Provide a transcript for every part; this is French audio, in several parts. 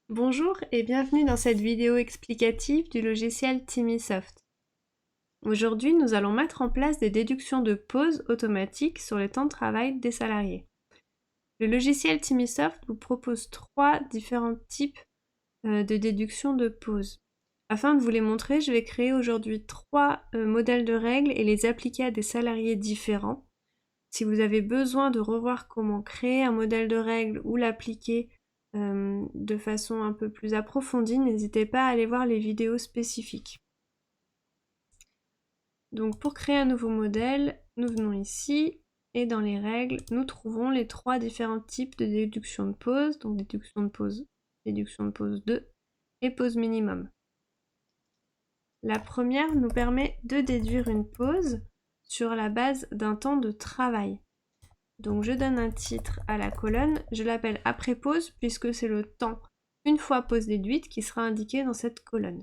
Bonjour et bienvenue dans cette vidéo explicative du logiciel Timisoft. Aujourd'hui, nous allons mettre en place des déductions de pause automatiques sur le temps de travail des salariés. Le logiciel Timisoft vous propose trois différents types de déductions de pause. Afin de vous les montrer, je vais créer aujourd'hui trois modèles de règles et les appliquer à des salariés différents. Si vous avez besoin de revoir comment créer un modèle de règles ou l'appliquer de façon un peu plus approfondie, n'hésitez pas à aller voir les vidéos spécifiques. Donc pour créer un nouveau modèle, nous venons ici et dans les règles, nous trouvons les trois différents types de déduction de pause, donc déduction de pause 2 et pause minimum. La première nous permet de déduire une pause sur la base d'un temps de travail. Donc je donne un titre à la colonne, je l'appelle après pause puisque c'est le temps une fois pause déduite qui sera indiqué dans cette colonne.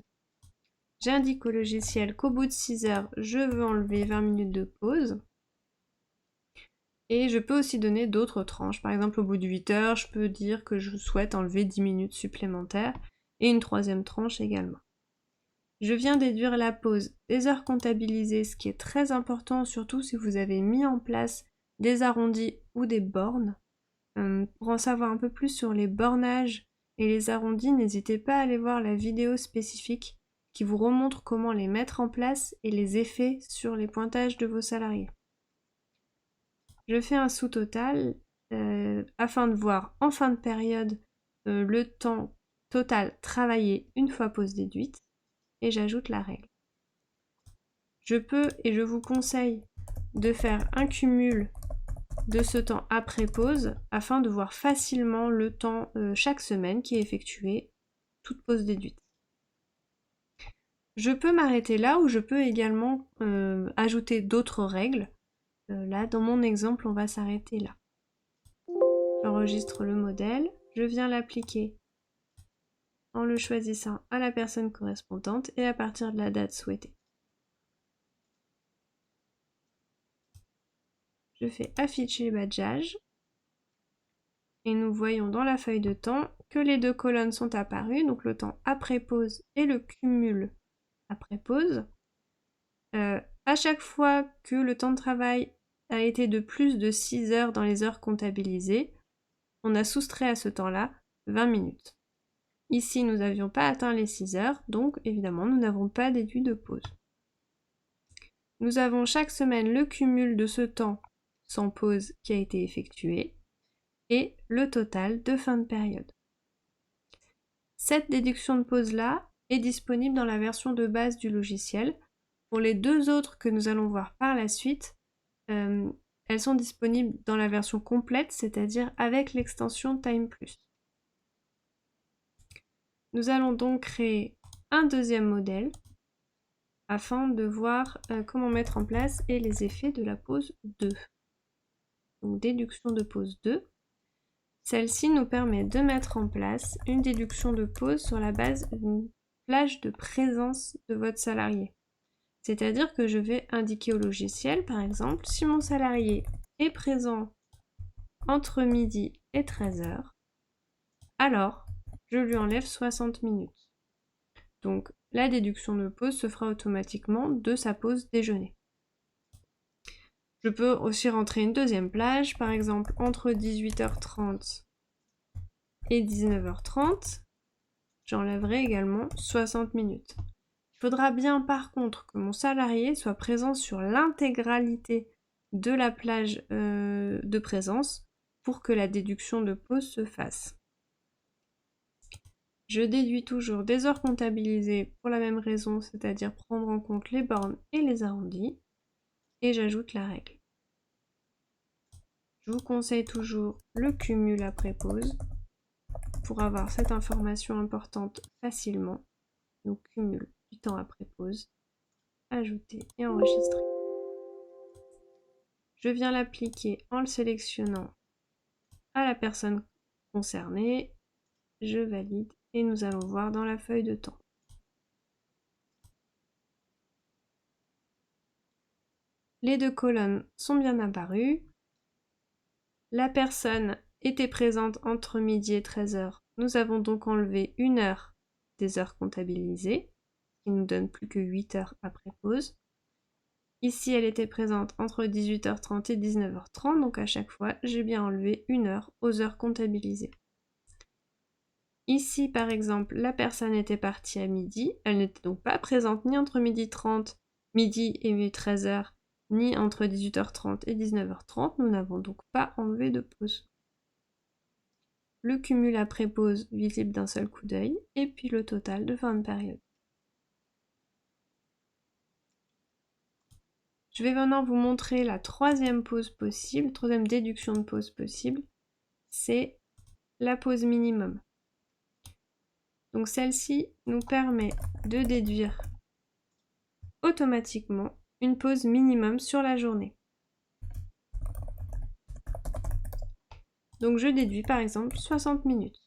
J'indique au logiciel qu'au bout de 6 heures, je veux enlever 20 minutes de pause. Et je peux aussi donner d'autres tranches. Par exemple, au bout de 8 heures, je peux dire que je souhaite enlever 10 minutes supplémentaires et une troisième tranche également. Je viens déduire la pause des heures comptabilisées, ce qui est très important, surtout si vous avez mis en place des arrondis ou des bornes. Pour en savoir un peu plus sur les bornages et les arrondis, n'hésitez pas à aller voir la vidéo spécifique qui vous remontre comment les mettre en place et les effets sur les pointages de vos salariés. Je fais un sous-total afin de voir en fin de période le temps total travaillé une fois pause déduite et j'ajoute la règle. Je peux et je vous conseille de faire un cumul de ce temps après pause afin de voir facilement le temps chaque semaine qui est effectué, toute pause déduite. Je peux m'arrêter là ou je peux également ajouter d'autres règles. Là, dans mon exemple, on va s'arrêter là. J'enregistre le modèle, je viens l'appliquer en le choisissant à la personne correspondante et à partir de la date souhaitée. Je fais afficher badgeage et nous voyons dans la feuille de temps que les deux colonnes sont apparues, donc le temps après pause et le cumul après pause. À chaque fois que le temps de travail a été de plus de 6 heures dans les heures comptabilisées, on a soustrait à ce temps-là 20 minutes. Ici, nous n'avions pas atteint les 6 heures, donc évidemment, nous n'avons pas déduit de pause. Nous avons chaque semaine le cumul de ce temps sans pause qui a été effectué et le total de fin de période. Cette déduction de pause-là est disponible dans la version de base du logiciel. Pour les deux autres que nous allons voir par la suite, elles sont disponibles dans la version complète, c'est-à-dire avec l'extension Time+. Nous allons donc créer un deuxième modèle afin de voir comment mettre en place et les effets de la pause 2. Donc déduction de pause 2. Celle-ci nous permet de mettre en place une déduction de pause sur la base d'une plage de présence de votre salarié. C'est-à-dire que je vais indiquer au logiciel, par exemple, si mon salarié est présent entre midi et 13 heures, alors je lui enlève 60 minutes. Donc la déduction de pause se fera automatiquement de sa pause déjeuner. Je peux aussi rentrer une deuxième plage, par exemple entre 18h30 et 19h30, j'enlèverai également 60 minutes. Il faudra bien par contre que mon salarié soit présent sur l'intégralité de la plage de présence pour que la déduction de pause se fasse. Je déduis toujours des heures comptabilisées pour la même raison, c'est-à-dire prendre en compte les bornes et les arrondis, et j'ajoute la règle. Je vous conseille toujours le cumul après pause pour avoir cette information importante facilement. Donc cumul du temps après pause, ajouter et enregistrer. Je viens l'appliquer en le sélectionnant à la personne concernée, je valide et nous allons voir dans la feuille de temps. Les deux colonnes sont bien apparues. La personne était présente entre midi et 13 heures, Nous avons donc enlevé 1 heure des heures comptabilisées, qui nous donne plus que 8 heures après pause. Ici, elle était présente entre 18h30 et 19h30, donc à chaque fois, j'ai bien enlevé 1 heure aux heures comptabilisées. Ici, par exemple, la personne était partie à midi, elle n'était donc pas présente ni entre midi et 13h, ni entre 18h30 et 19h30, nous n'avons donc pas enlevé de pause. Le cumul après pause visible d'un seul coup d'œil, et puis le total de fin de période. Je vais maintenant vous montrer la troisième pause possible, troisième déduction de pause possible, c'est la pause minimum. Donc celle-ci nous permet de déduire automatiquement une pause minimum sur la journée. Donc je déduis par exemple 60 minutes.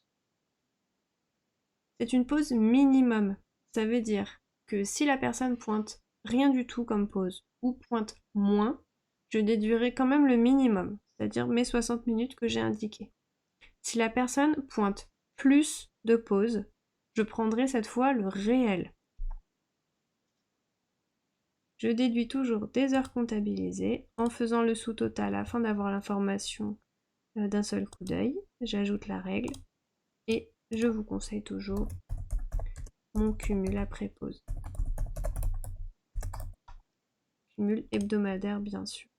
C'est une pause minimum. Ça veut dire que si la personne pointe rien du tout comme pause ou pointe moins, je déduirai quand même le minimum, c'est-à-dire mes 60 minutes que j'ai indiquées. Si la personne pointe plus de pauses, je prendrai cette fois le réel. Je déduis toujours des heures comptabilisées en faisant le sous-total afin d'avoir l'information d'un seul coup d'œil. J'ajoute la règle et je vous conseille toujours mon cumul après pause. Cumul hebdomadaire bien sûr.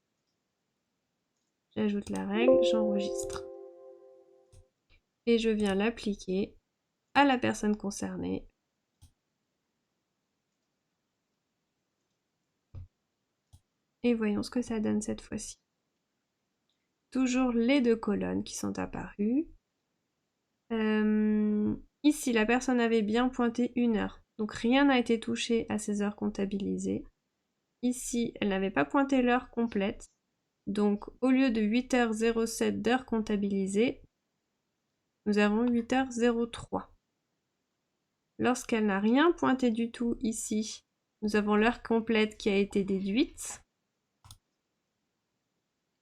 J'ajoute la règle, j'enregistre. Et je viens l'appliquer à la personne concernée. Et voyons ce que ça donne cette fois-ci. Toujours les 2 colonnes qui sont apparues. Ici, la personne avait bien pointé 1 heure. Donc rien n'a été touché à ces heures comptabilisées. Ici, elle n'avait pas pointé l'heure complète. Donc au lieu de 8h07 d'heures comptabilisées, nous avons 8h03. Lorsqu'elle n'a rien pointé du tout ici, nous avons l'heure complète qui a été déduite.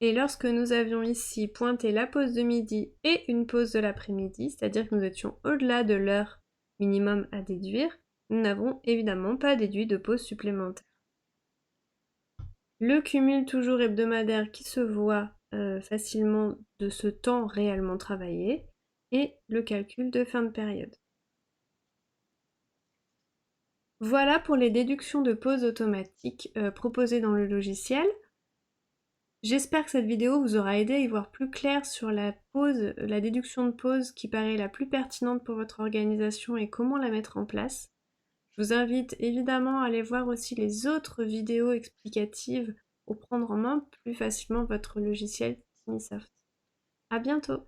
Et lorsque nous avions ici pointé la pause de midi et une pause de l'après-midi, c'est-à-dire que nous étions au-delà de l'heure minimum à déduire, nous n'avons évidemment pas déduit de pause supplémentaire. Le cumul toujours hebdomadaire qui se voit facilement de ce temps réellement travaillé et le calcul de fin de période. Voilà pour les déductions de pause automatique proposées dans le logiciel. J'espère que cette vidéo vous aura aidé à y voir plus clair sur la pause, la déduction de pause qui paraît la plus pertinente pour votre organisation et comment la mettre en place. Je vous invite évidemment à aller voir aussi les autres vidéos explicatives pour prendre en main plus facilement votre logiciel Timisoft. À bientôt!